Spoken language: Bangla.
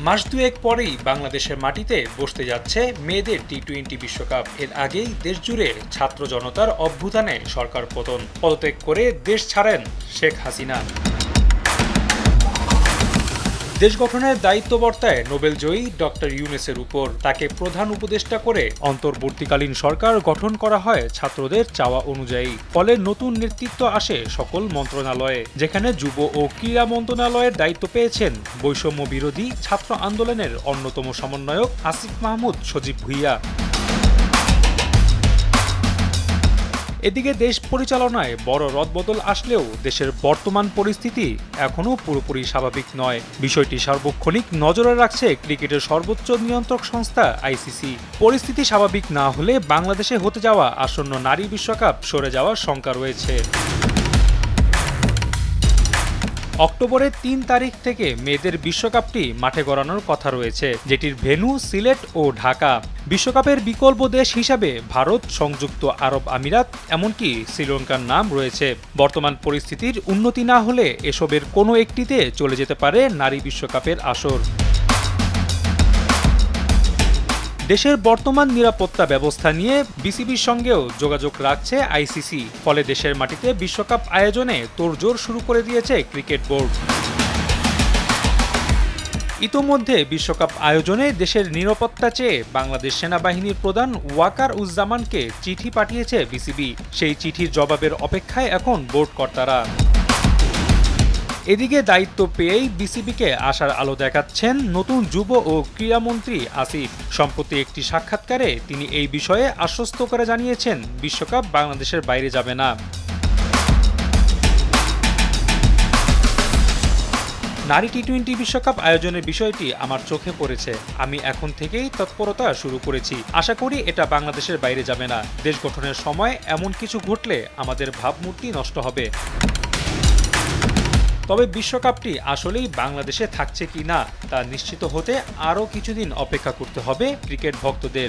মাস দুয়েক পরেই বাংলাদেশের মাটিতে বসতে যাচ্ছে মেয়েদের টি-20 বিশ্বকাপ। এর আগেই দেশজুড়ে ছাত্র জনতার অভ্যুত্থানে সরকার পদত্যাগ করে দেশ ছাড়েন শেখ হাসিনা। দেশ গঠনের দায়িত্ব বর্তায় নোবেলজয়ী ডক্টর ইউনূসের উপর। তাকে প্রধান উপদেষ্টা করে অন্তর্বর্তীকালীন সরকার গঠন করা হয় ছাত্রদের চাওয়া অনুযায়ী। ফলে নতুন নেতৃত্ব আসে সকল মন্ত্রণালয়ে, যেখানে যুব ও ক্রীড়া মন্ত্রণালয়ের দায়িত্ব পেয়েছেন বৈষম্য বিরোধী ছাত্র আন্দোলনের অন্যতম সমন্বয়ক আসিফ মাহমুদ সজীব ভুঁইয়া। এদিকে দেশ পরিচালনায় বড় রদবদল আসলেও দেশের বর্তমান পরিস্থিতি এখনও পুরোপুরি স্বাভাবিক নয়। বিষয়টি সার্বক্ষণিক নজরে রাখছে ক্রিকেটের সর্বোচ্চ নিয়ন্ত্রক সংস্থা আইসিসি। পরিস্থিতি স্বাভাবিক না হলে বাংলাদেশে হতে যাওয়া আসন্ন নারী বিশ্বকাপ সরে যাওয়ার শঙ্কা রয়েছে। অক্টোবরের ৩ তারিখ থেকে মেয়েদের বিশ্বকাপটি মাঠে গড়ানোর কথা রয়েছে, যেটির ভেন্যু সিলেট ও ঢাকা। বিশ্বকাপের বিকল্প দেশ হিসাবে ভারত, সংযুক্ত আরব আমিরাত এমনকি শ্রীলঙ্কার নাম রয়েছে। বর্তমান পরিস্থিতির উন্নতি না হলে এসবের কোনো একটিতে চলে যেতে পারে নারী বিশ্বকাপের আসর। দেশের বর্তমান নিরাপত্তা ব্যবস্থা নিয়ে বিসিবির সঙ্গেও যোগাযোগ রাখছে আইসিসি। ফলে দেশের মাটিতে বিশ্বকাপ আয়োজনে তোড়জোড় শুরু করে দিয়েছে ক্রিকেট বোর্ড। ইতোমধ্যে বিশ্বকাপ আয়োজনে দেশের নিরাপত্তা চেয়ে বাংলাদেশ সেনাবাহিনীর প্রধান ওয়াকার উজ্জামানকে চিঠি পাঠিয়েছে বিসিবি। সেই চিঠির জবাবের অপেক্ষায় এখন বোর্ড কর্তারা। এদিকে দায়িত্ব পেয়েই বিসিবিকে আশার আলো দেখাচ্ছেন নতুন যুব ও ক্রীড়ামন্ত্রী আসিফ। সম্প্রতি একটি সাক্ষাৎকারে তিনি এই বিষয়ে আশ্বস্ত করে জানিয়েছেন বিশ্বকাপ বাংলাদেশের বাইরে যাবে না। নারী টি-20 বিশ্বকাপ আয়োজনের বিষয়টি আমার চোখে পড়েছে। আমি এখন থেকেই তৎপরতা শুরু করেছি। আশা করি এটা বাংলাদেশের বাইরে যাবে না। দেশ গঠনের সময় এমন কিছু ঘটলে আমাদের ভাবমূর্তি নষ্ট হবে। তবে বিশ্বকাপটি আসলেই বাংলাদেশে থাকছে কি না তা নিশ্চিত হতে আরও কিছুদিন অপেক্ষা করতে হবে ক্রিকেট ভক্তদের।